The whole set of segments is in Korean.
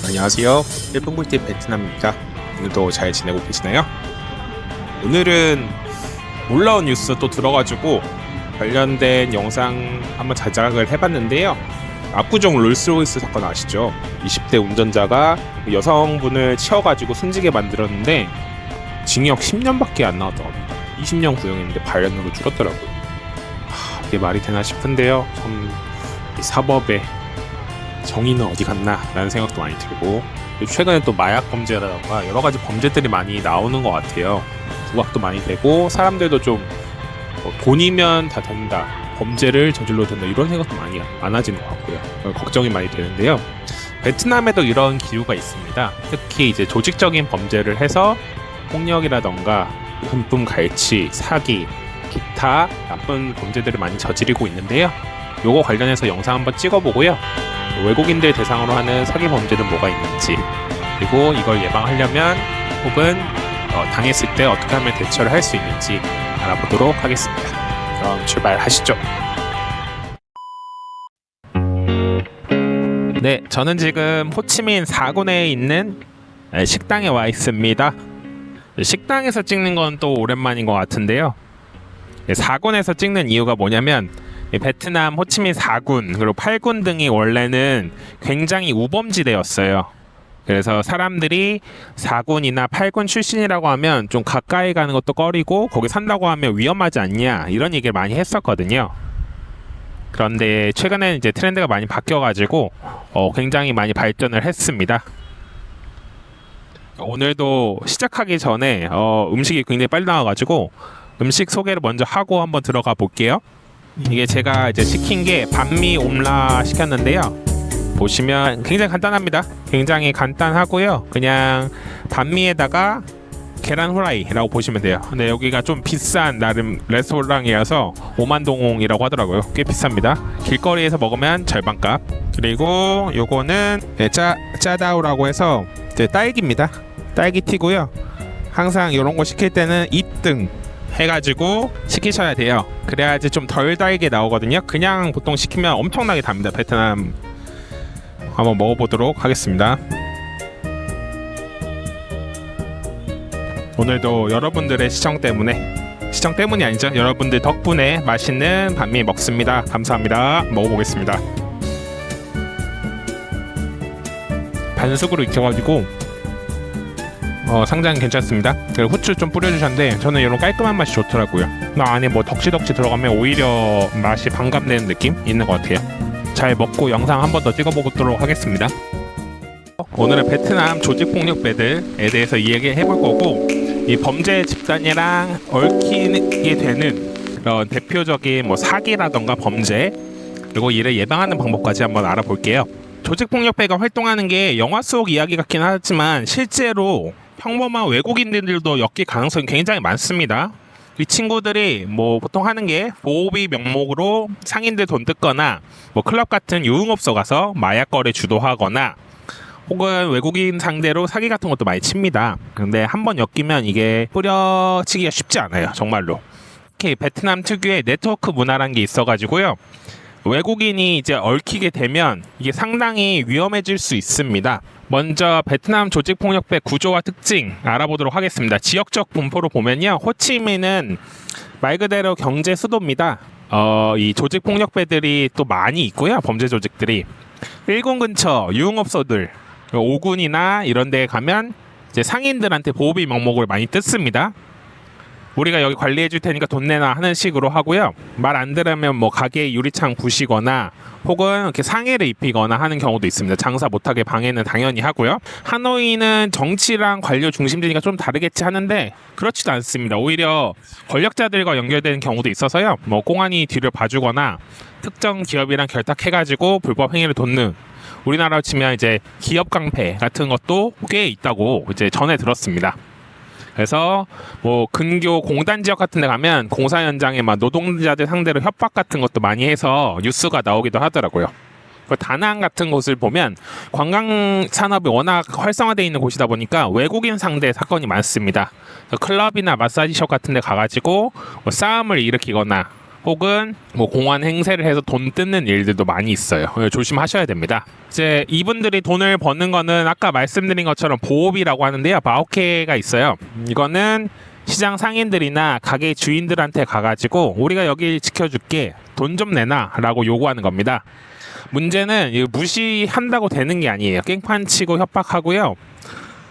안녕하세요. 일본 꿀팁 베트남입니다. 오늘도 잘 지내고 계시나요? 오늘은 놀라운 뉴스 또 들어가지고 관련된 영상 한번 자작을 해봤는데요. 압구정 롤스로이스 사건 아시죠? 20대 운전자가 여성분을 치어가지고 숨지게 만들었는데 징역 10년밖에 안 나왔다고 합니다. 20년 구형했는데 반년으로 줄었더라고요. 이게 말이 되나 싶은데요. 참 사법의 정의는 어디 갔나 라는 생각도 많이 들고, 최근에 또 마약 범죄라던가 여러 가지 범죄들이 많이 나오는 것 같아요. 부각도 많이 되고 사람들도 좀 돈이면 다 된다, 범죄를 저질러도 된다, 이런 생각도 많이 많아지는 것 같고요. 걱정이 많이 되는데요. 베트남에도 이런 기류가 있습니다. 특히 이제 조직적인 범죄를 해서 폭력이라던가 금품 갈취, 사기, 기타 나쁜 범죄들을 많이 저지르고 있는데요. 요거 관련해서 영상 한번 찍어보고요. 외국인들 대상으로 하는 사기 범죄는 뭐가 있는지, 그리고 이걸 예방하려면 혹은 당했을 때 어떻게 하면 대처를 할 수 있는지 알아보도록 하겠습니다. 그럼 출발하시죠. 네, 저는 지금 호치민 사군에 있는 식당에 와 있습니다. 식당에서 찍는 건 또 오랜만인 것 같은데요. 사군에서 찍는 이유가 뭐냐면, 베트남 호치민 4군 그리고 8군 등이 원래는 굉장히 우범지대였어요. 그래서 사람들이 4군이나 8군 출신이라고 하면 좀 가까이 가는 것도 꺼리고, 거기 산다고 하면 위험하지 않냐, 이런 얘기를 많이 했었거든요. 그런데 최근에는 이제 트렌드가 많이 바뀌어가지고 굉장히 많이 발전을 했습니다. 오늘도 시작하기 전에 음식이 굉장히 빨리 나와가지고 음식 소개를 먼저 하고 한번 들어가 볼게요. 이게 제가 이제 시킨 게 반미 옴라 시켰는데요. 보시면 굉장히 간단합니다. 굉장히 간단하고요. 그냥 반미에다가 계란 후라이라고 보시면 돼요. 근데 여기가 좀 비싼 나름 레스토랑이라서 5만동이라고 하더라고요. 꽤 비쌉니다. 길거리에서 먹으면 절반값. 그리고 요거는 짜다오라고 해서 딸기입니다. 딸기티고요. 항상 이런 거 시킬 때는 2등 해가지고 시키셔야 돼요. 그래야지 좀 덜 달게 나오거든요. 그냥 보통 시키면 엄청나게 답니다. 베트남 한번 먹어보도록 하겠습니다. 오늘도 여러분들의 시청이 아니죠, 여러분들 덕분에 맛있는 반미 먹습니다. 감사합니다. 먹어보겠습니다. 반숙으로 익혀가지고 상장이 괜찮습니다. 그리고 후추 좀 뿌려주셨는데 저는 이런 깔끔한 맛이 좋더라고요. 안에 뭐 덕지덕지 들어가면 오히려 맛이 반감되는 느낌 있는 것 같아요. 잘 먹고 영상 한 번 더 찍어보도록 하겠습니다. 오늘은 베트남 조직폭력배들에 대해서 이야기해볼 거고, 이 범죄 집단이랑 얽히게 되는 그런 대표적인 뭐 사기라던가 범죄, 그리고 이를 예방하는 방법까지 한번 알아볼게요. 조직폭력배가 활동하는 게 영화 속 이야기 같긴 하지만 실제로 평범한 외국인들도 엮일 가능성이 굉장히 많습니다. 이 친구들이 뭐 보통 하는 게 보호비 명목으로 상인들 돈 뜯거나, 뭐 클럽 같은 유흥업소 가서 마약 거래 주도하거나, 혹은 외국인 상대로 사기 같은 것도 많이 칩니다. 근데 한번 엮이면 이게 뿌려치기가 쉽지 않아요, 정말로. 특히 베트남 특유의 네트워크 문화라는 게 있어가지고요. 외국인이 이제 얽히게 되면 이게 상당히 위험해질 수 있습니다. 먼저 베트남 조직폭력배 구조와 특징 알아보도록 하겠습니다. 지역적 분포로 보면요, 호치민은 말 그대로 경제 수도입니다. 이 조직폭력배들이 또 많이 있고요. 범죄 조직들이 1군 근처 유흥업소들, 5군이나 이런 데에 가면 이제 상인들한테 보호비 명목을 많이 뜯습니다. 우리가 여기 관리해 줄 테니까 돈 내놔 하는 식으로 하고요. 말 안 들으면 뭐 가게 유리창 부시거나 혹은 이렇게 상해를 입히거나 하는 경우도 있습니다. 장사 못하게 방해는 당연히 하고요. 하노이는 정치랑 관료 중심지니까 좀 다르겠지 하는데 그렇지도 않습니다. 오히려 권력자들과 연결되는 경우도 있어서요. 뭐 공안이 뒤를 봐주거나 특정 기업이랑 결탁해가지고 불법 행위를 돕는, 우리나라로 치면 이제 기업 강패 같은 것도 꽤 있다고 이제 전해 들었습니다. 그래서 뭐 근교 공단 지역 같은 데 가면 공사 현장에 막 노동자들 상대로 협박 같은 것도 많이 해서 뉴스가 나오기도 하더라고요. 다낭 같은 곳을 보면 관광 산업이 워낙 활성화되어 있는 곳이다 보니까 외국인 상대 사건이 많습니다. 클럽이나 마사지숍 같은 데 가가지고 뭐 싸움을 일으키거나 혹은 뭐 공안 행세를 해서 돈 뜯는 일들도 많이 있어요. 조심하셔야 됩니다. 이제 이분들이 돈을 버는 거는 아까 말씀드린 것처럼 보호비라고 하는데요. 마오케가 있어요. 이거는 시장 상인들이나 가게 주인들한테 가가지고 우리가 여기 지켜줄게, 돈 좀 내놔 라고 요구하는 겁니다. 문제는 이거 무시한다고 되는 게 아니에요. 깽판 치고 협박하고요.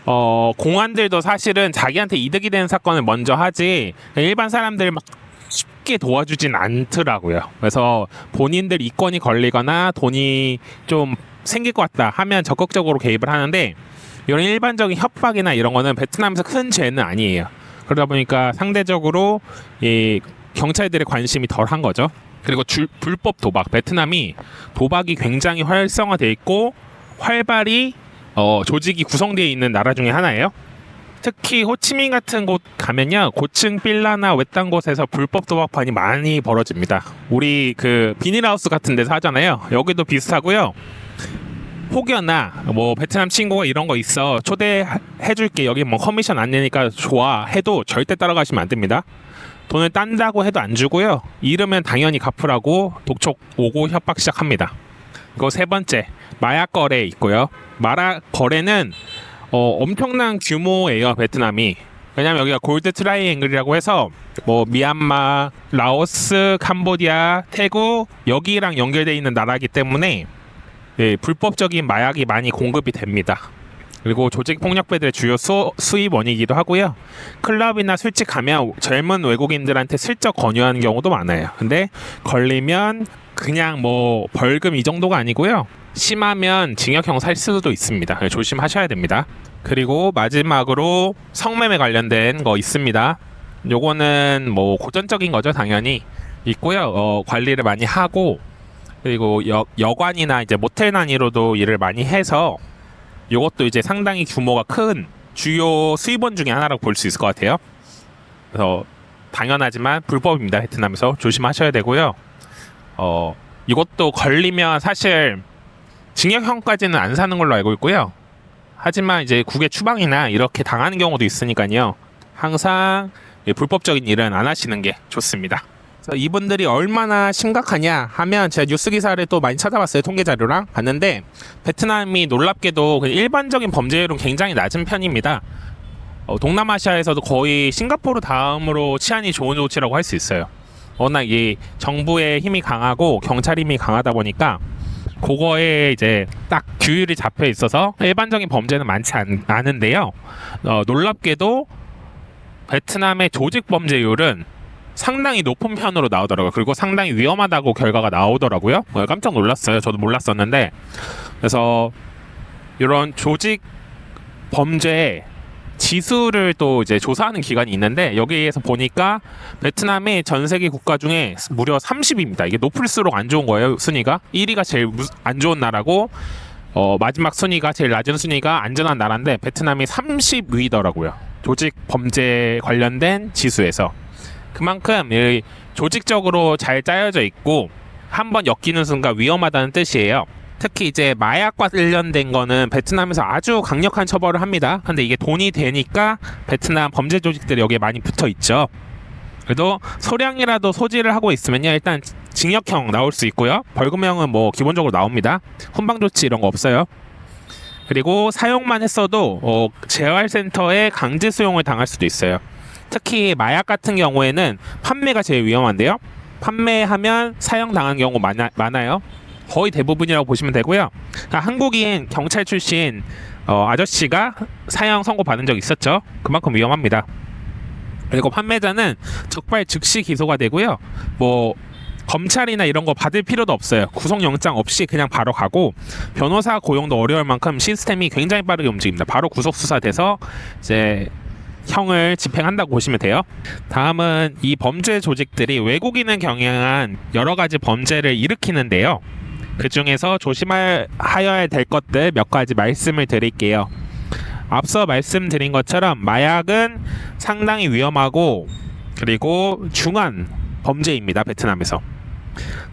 공안들도 사실은 자기한테 이득이 되는 사건을 먼저 하지 일반 사람들 막 쉽게 도와주진 않더라고요. 그래서 본인들 이권이 걸리거나 돈이 좀 생길 것 같다 하면 적극적으로 개입을 하는데, 이런 일반적인 협박이나 이런 거는 베트남에서 큰 죄는 아니에요. 그러다 보니까 상대적으로 이 경찰들의 관심이 덜한 거죠. 그리고 불법 도박, 베트남이 도박이 굉장히 활성화되어 있고 활발히 조직이 구성되어 있는 나라 중에 하나예요. 특히 호치민 같은 곳 가면요, 고층 빌라나 외딴 곳에서 불법 도박판이 많이 벌어집니다. 우리 그 비닐하우스 같은 데서 하잖아요. 여기도 비슷하고요. 혹여나 뭐 베트남 친구가 이런 거 있어, 초대해줄게, 여기 뭐 커미션 안 내니까 좋아 해도 절대 따라가시면 안 됩니다. 돈을 딴다고 해도 안 주고요. 잃으면 당연히 갚으라고 독촉 오고 협박 시작합니다. 그리고 세 번째, 마약 거래 있고요. 마약 거래는 엄청난 규모예요, 베트남이. 왜냐면 여기가 골드 트라이앵글이라고 해서 뭐 미얀마, 라오스, 캄보디아, 태국 여기랑 연결되어 있는 나라이기 때문에 불법적인 마약이 많이 공급이 됩니다. 그리고 조직폭력배들의 주요 수입원이기도 하고요. 클럽이나 술집 가면 젊은 외국인들한테 슬쩍 권유하는 경우도 많아요. 근데 걸리면 그냥 뭐 벌금 이 정도가 아니고요. 심하면 징역형 살 수도 있습니다. 조심하셔야 됩니다. 그리고 마지막으로 성매매 관련된 거 있습니다. 요거는 뭐 고전적인 거죠, 당연히 있고요. 관리를 많이 하고, 그리고 여관이나 이제 모텔 단위로도 일을 많이 해서 요것도 이제 상당히 규모가 큰 주요 수입원 중에 하나라고 볼 수 있을 것 같아요. 그래서 당연하지만 불법입니다. 베트남에서 조심하셔야 되고요. 이것도 걸리면 사실 징역형까지는 안 사는 걸로 알고 있고요. 하지만 이제 국외 추방이나 이렇게 당하는 경우도 있으니까요. 항상 불법적인 일은 안 하시는 게 좋습니다. 그래서 이분들이 얼마나 심각하냐 하면 제가 뉴스 기사를 또 많이 찾아봤어요. 통계 자료랑 봤는데 베트남이 놀랍게도 일반적인 범죄율은 굉장히 낮은 편입니다. 동남아시아에서도 거의 싱가포르 다음으로 치안이 좋은 도시라고 할 수 있어요. 워낙 이 정부의 힘이 강하고 경찰 힘이 강하다 보니까 그거에 이제 딱 규율이 잡혀 있어서 일반적인 범죄는 많지 않은데요. 놀랍게도 베트남의 조직 범죄율은 상당히 높은 편으로 나오더라고요. 그리고 상당히 위험하다고 결과가 나오더라고요. 깜짝 놀랐어요. 저도 몰랐었는데. 그래서 이런 조직 범죄 지수를 또 이제 조사하는 기관이 있는데 여기에서 보니까 베트남이 전 세계 국가 중에 무려 30위입니다. 이게 높을수록 안 좋은 거예요, 순위가. 1위가 제일 안 좋은 나라고 마지막 순위가 제일 낮은 순위가 안전한 나라인데 베트남이 30위더라고요. 조직 범죄 관련된 지수에서. 그만큼 조직적으로 잘 짜여져 있고 한번 엮이는 순간 위험하다는 뜻이에요. 특히 이제 마약과 관련된 거는 베트남에서 아주 강력한 처벌을 합니다. 근데 이게 돈이 되니까 베트남 범죄 조직들이 여기에 많이 붙어 있죠. 그래도 소량이라도 소지를 하고 있으면요, 일단 징역형 나올 수 있고요. 벌금형은 뭐 기본적으로 나옵니다. 훈방 조치 이런 거 없어요. 그리고 사용만 했어도 재활센터에 강제 수용을 당할 수도 있어요. 특히 마약 같은 경우에는 판매가 제일 위험한데요. 판매하면 사형당한 경우 많아요. 거의 대부분이라고 보시면 되고요. 한국인 경찰 출신 아저씨가 사형 선고 받은 적 있었죠. 그만큼 위험합니다. 그리고 판매자는 적발 즉시 기소가 되고요. 뭐 검찰이나 이런 거 받을 필요도 없어요. 구속영장 없이 그냥 바로 가고, 변호사 고용도 어려울 만큼 시스템이 굉장히 빠르게 움직입니다. 바로 구속수사돼서 이제 형을 집행한다고 보시면 돼요. 다음은 이 범죄 조직들이 외국인을 경영한 여러 가지 범죄를 일으키는데요. 그 중에서 조심하여야 될 것들 몇 가지 말씀을 드릴게요. 앞서 말씀드린 것처럼 마약은 상당히 위험하고 그리고 중한 범죄입니다. 베트남에서.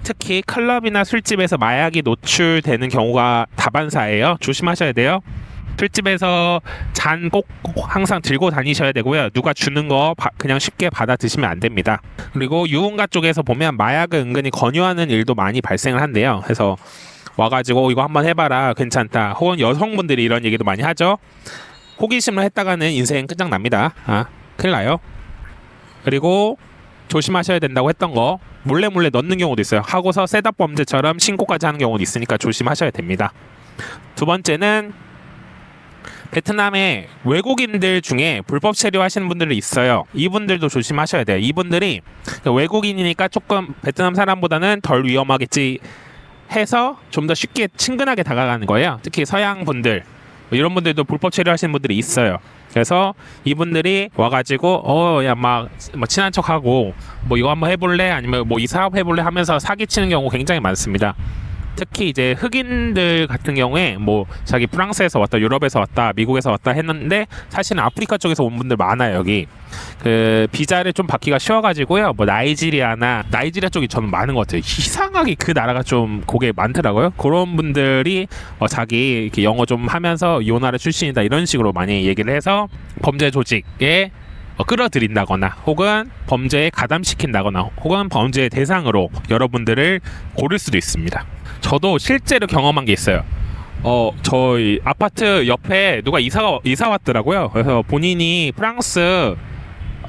특히 클럽이나 술집에서 마약이 노출되는 경우가 다반사예요. 조심하셔야 돼요. 술집에서 잔 꼭 항상 들고 다니셔야 되고요. 누가 주는 거 그냥 쉽게 받아 드시면 안 됩니다. 그리고 유흥가 쪽에서 보면 마약을 은근히 권유하는 일도 많이 발생을 한대요. 그래서 와가지고 이거 한번 해봐라 괜찮다. 혹은 여성분들이 이런 얘기도 많이 하죠. 호기심을 했다가는 인생 끝장납니다. 큰일 나요. 그리고 조심하셔야 된다고 했던 거 몰래 넣는 경우도 있어요. 하고서 셋업 범죄처럼 신고까지 하는 경우도 있으니까 조심하셔야 됩니다. 두 번째는 베트남에 외국인들 중에 불법 체류하시는 분들이 있어요. 이분들도 조심하셔야 돼요. 이분들이 외국인이니까 조금 베트남 사람보다는 덜 위험하겠지 해서 좀 더 쉽게 친근하게 다가가는 거예요. 특히 서양 분들 이런 분들도 불법 체류하시는 분들이 있어요. 그래서 이분들이 와가지고 야 막 뭐 친한 척하고 뭐 이거 한번 해볼래 아니면 뭐 이 사업 해볼래 하면서 사기치는 경우 굉장히 많습니다. 특히 이제 흑인들 같은 경우에 뭐 자기 프랑스에서 왔다, 유럽에서 왔다, 미국에서 왔다 했는데 사실은 아프리카 쪽에서 온 분들 많아요. 여기 그 비자를 좀 받기가 쉬워가지고요. 뭐 나이지리아 쪽이 저는 많은 것 같아요. 이상하게 그 나라가 좀 그게 많더라고요. 그런 분들이 자기 이렇게 영어 좀 하면서 이 나라 출신이다 이런 식으로 많이 얘기를 해서 범죄 조직에 끌어들인다거나 혹은 범죄에 가담시킨다거나 혹은 범죄의 대상으로 여러분들을 고를 수도 있습니다. 저도 실제로 경험한 게 있어요. 저희 아파트 옆에 누가 이사 왔더라고요. 그래서 본인이 프랑스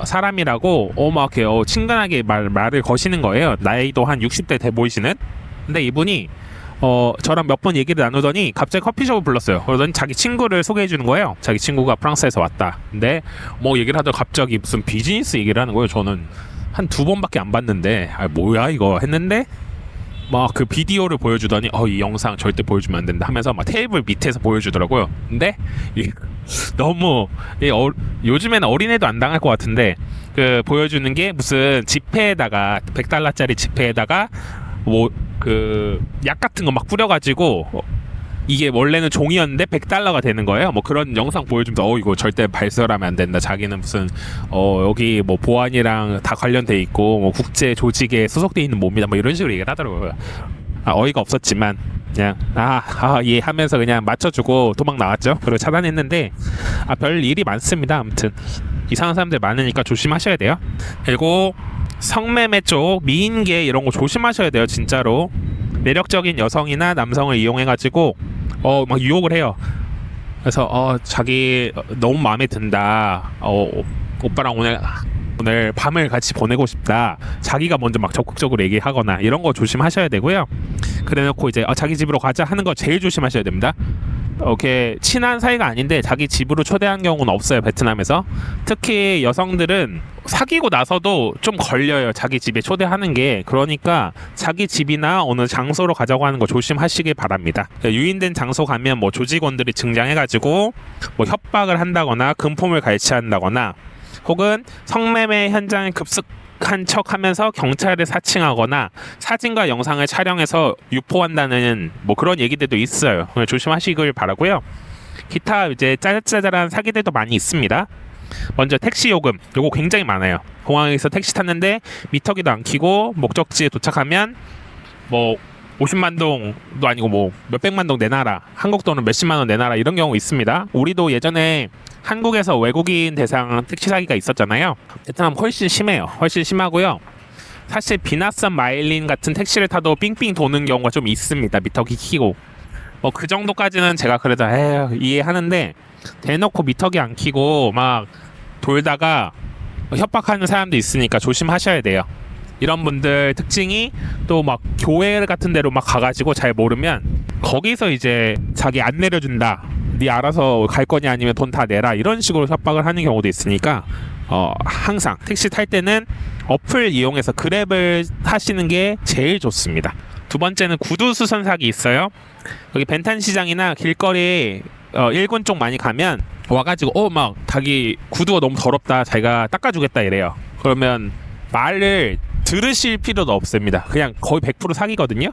사람이라고 막 이렇게 친근하게 말을 거시는 거예요. 나이도 한 60대 돼 보이시는. 근데 이분이 저랑 몇 번 얘기를 나누더니 갑자기 커피숍을 불렀어요. 그러더니 자기 친구를 소개해 주는 거예요. 자기 친구가 프랑스에서 왔다. 근데 뭐 얘기를 하다가 갑자기 무슨 비즈니스 얘기를 하는 거예요. 저는 한 2번밖에 안 봤는데 뭐야 이거 했는데 막 그 비디오를 보여주더니 이 영상 절대 보여주면 안 된다 하면서 막 테이블 밑에서 보여주더라고요. 근데 너무 요즘에는 어린애도 안 당할 것 같은데 그 보여주는 게 무슨 지폐에다가 $100짜리 지폐에다가 뭐 그 약 같은 거 막 뿌려가지고 이게 원래는 종이였는데 $100가 되는 거예요. 뭐 그런 영상 보여주면서 이거 절대 발설하면 안 된다. 자기는 무슨 여기 뭐 보안이랑 다 관련돼 있고 뭐 국제 조직에 소속돼 있는 몸이다. 뭐 이런 식으로 얘기를 하더라고요. 어이가 없었지만 그냥 예 하면서 그냥 맞춰주고 도망 나왔죠. 그리고 차단했는데 별 일이 많습니다. 아무튼 이상한 사람들 많으니까 조심하셔야 돼요. 그리고 성매매 쪽 미인계 이런 거 조심하셔야 돼요. 진짜로 매력적인 여성이나 남성을 이용해가지고 막 유혹을 해요. 그래서 자기 너무 마음에 든다. 오빠랑 오늘 밤을 같이 보내고 싶다. 자기가 먼저 막 적극적으로 얘기하거나 이런 거 조심하셔야 되고요. 그래놓고 이제 자기 집으로 가자 하는 거 제일 조심하셔야 됩니다. 이렇게 친한 사이가 아닌데 자기 집으로 초대한 경우는 없어요. 베트남에서. 특히 여성들은 사귀고 나서도 좀 걸려요. 자기 집에 초대하는 게. 그러니까 자기 집이나 어느 장소로 가자고 하는 거 조심하시길 바랍니다. 유인된 장소 가면 뭐 조직원들이 등장해가지고 뭐 협박을 한다거나 금품을 갈취한다거나 혹은 성매매 현장에 급습한 척하면서 경찰을 사칭하거나 사진과 영상을 촬영해서 유포한다는 뭐 그런 얘기들도 있어요. 조심하시길 바라고요. 기타 이제 짜잘짜잘한 사기들도 많이 있습니다. 먼저 택시 요금, 요거 굉장히 많아요. 공항에서 택시 탔는데 미터기도 안 켜고 목적지에 도착하면 뭐 50만 동도 아니고 뭐 몇백만 동 내놔라, 한국 돈은 몇십만 원 내놔라 이런 경우 있습니다. 우리도 예전에 한국에서 외국인 대상 택시 사기가 있었잖아요. 베트남 훨씬 심해요. 훨씬 심하고요. 사실 비나선 마일린 같은 택시를 타도 삥삥 도는 경우가 좀 있습니다. 미터기 켜고 뭐 그 정도까지는 제가 그래도 이해하는데 대놓고 미터기 안 켜고 막 돌다가 협박하는 사람도 있으니까 조심하셔야 돼요. 이런 분들 특징이 또 막 교회 같은 데로 막 가가지고 잘 모르면 거기서 이제 자기 안 내려준다, 네 알아서 갈 거냐 아니면 돈 다 내라 이런 식으로 협박을 하는 경우도 있으니까 항상 택시 탈 때는 어플 이용해서 그랩을 하시는 게 제일 좋습니다. 두 번째는 구두 수선 사기 있어요. 여기 벤탄 시장이나 길거리 일본 쪽 많이 가면 와가지고 막 자기 구두가 너무 더럽다, 자기가 닦아주겠다 이래요. 그러면 말을 들으실 필요도 없습니다. 그냥 거의 100% 사기거든요.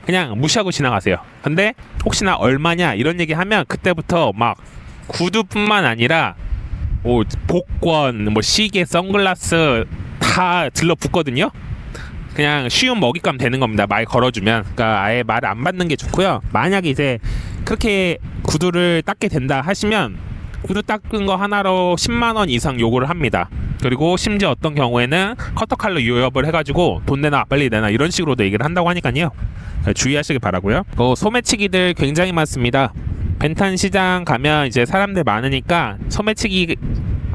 그냥 무시하고 지나가세요. 근데 혹시나 얼마냐 이런 얘기 하면 그때부터 막 구두뿐만 아니라 뭐 복권, 뭐 시계, 선글라스 다 들러붙거든요. 그냥 쉬운 먹잇감 되는 겁니다. 말 걸어주면. 그러니까 아예 말을 안 받는 게 좋고요. 만약에 이제 그렇게 구두를 닦게 된다 하시면 구두 닦은 거 하나로 10만 원 이상 요구를 합니다. 그리고 심지어 어떤 경우에는 커터칼로 유협을 해가지고 돈 내놔 빨리 내놔 이런 식으로도 얘기를 한다고 하니까요. 주의하시길 바라고요. 소매치기들 굉장히 많습니다. 벤탄 시장 가면 이제 사람들 많으니까 소매치기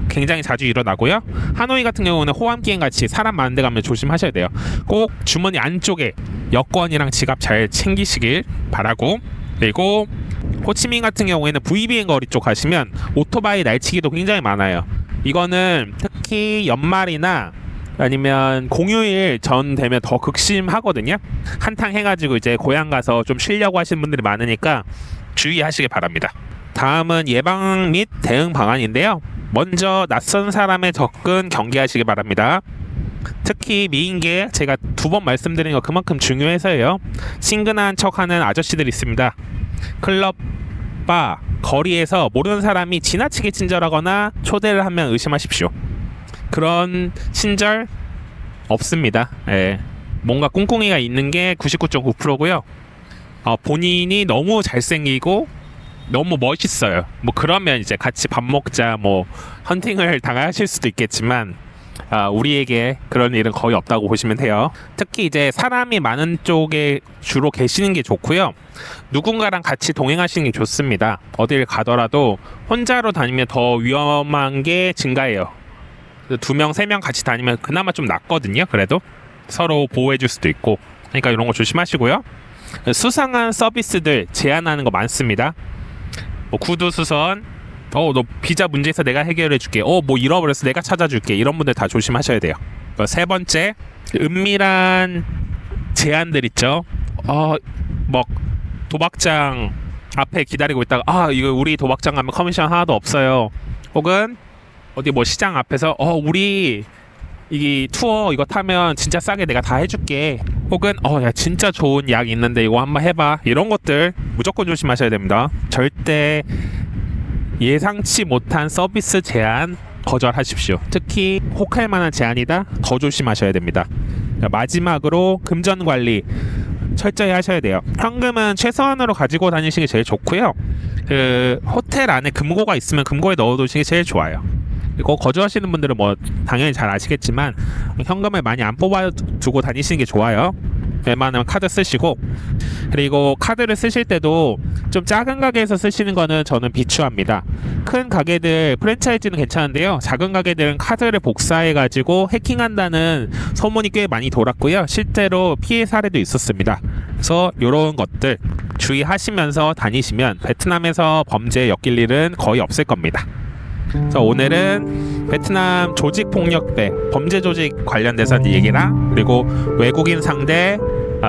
굉장히 자주 일어나고요. 하노이 같은 경우는 호암기행 같이 사람 많은 데 가면 조심하셔야 돼요. 꼭 주머니 안쪽에 여권이랑 지갑 잘 챙기시길 바라고, 그리고 호치민 같은 경우에는 VBN 거리 쪽 가시면 오토바이 날치기도 굉장히 많아요. 이거는 특히 연말이나 아니면 공휴일 전 되면 더 극심하거든요. 한탕 해가지고 이제 고향 가서 좀 쉬려고 하시는 분들이 많으니까 주의하시길 바랍니다. 다음은 예방 및 대응 방안인데요. 먼저 낯선 사람의 접근 경계하시기 바랍니다. 특히 미인계 제가 2번 말씀드린 거 그만큼 중요해서요. 친근한 척하는 아저씨들이 있습니다. 클럽, 바, 거리에서 모르는 사람이 지나치게 친절하거나 초대를 하면 의심하십시오. 그런 친절 없습니다. 예. 뭔가 꿍꿍이가 있는 게 99.9%고요. 본인이 너무 잘생기고 너무 멋있어요. 뭐 그러면 이제 같이 밥 먹자, 뭐 헌팅을 당하실 수도 있겠지만 우리에게 그런 일은 거의 없다고 보시면 돼요. 특히 이제 사람이 많은 쪽에 주로 계시는 게 좋고요. 누군가랑 같이 동행하시는 게 좋습니다. 어딜 가더라도 혼자로 다니면 더 위험한 게 증가해요. 2명, 3명 같이 다니면 그나마 좀 낫거든요. 그래도 서로 보호해 줄 수도 있고, 그러니까 이런 거 조심하시고요. 수상한 서비스들 제한하는 거 많습니다. 뭐 구두 수선, 너 비자 문제 있어 내가 해결해 줄게, 뭐 잃어버렸어 내가 찾아줄게, 이런 분들 다 조심하셔야 돼요. 3번째, 은밀한 제한들 있죠. 뭐 도박장 앞에 기다리고 있다가 이거 우리 도박장 가면 커미션 하나도 없어요. 혹은 어디 뭐 시장 앞에서 우리 이 투어 이거 타면 진짜 싸게 내가 다 해줄게. 혹은 야 진짜 좋은 약 있는데 이거 한번 해봐. 이런 것들 무조건 조심하셔야 됩니다. 절대 예상치 못한 서비스 제한 거절하십시오. 특히 혹할 만한 제한이다 더 조심하셔야 됩니다. 마지막으로 금전 관리 철저히 하셔야 돼요. 현금은 최소한으로 가지고 다니시는 게 제일 좋고요. 호텔 안에 금고가 있으면 금고에 넣어두시는 게 제일 좋아요. 그리고 거주하시는 분들은 뭐 당연히 잘 아시겠지만 현금을 많이 안 뽑아두고 다니시는 게 좋아요. 웬만하면 카드 쓰시고, 그리고 카드를 쓰실 때도 좀 작은 가게에서 쓰시는 거는 저는 비추합니다. 큰 가게들 프랜차이즈는 괜찮은데요, 작은 가게들은 카드를 복사해 가지고 해킹한다는 소문이 꽤 많이 돌았고요. 실제로 피해 사례도 있었습니다. 그래서 이런 것들 주의하시면서 다니시면 베트남에서 범죄에 엮일 일은 거의 없을 겁니다. 그래서 오늘은 베트남 조직폭력배 범죄 조직 관련돼서 얘기랑, 그리고 외국인 상대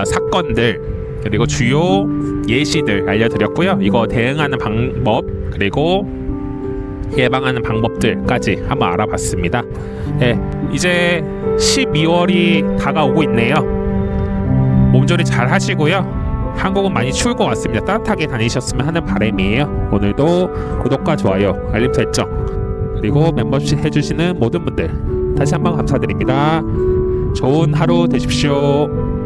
사건들, 그리고 주요 예시들 알려드렸고요. 이거 대응하는 방법, 그리고 예방하는 방법들까지 한번 알아봤습니다. 이제 12월이 다가오고 있네요. 몸조리 잘 하시고요. 한국은 많이 추울 것 같습니다. 따뜻하게 다니셨으면 하는 바람이에요. 오늘도 구독과 좋아요, 알림 설정, 그리고 멤버십 해주시는 모든 분들 다시 한번 감사드립니다. 좋은 하루 되십시오.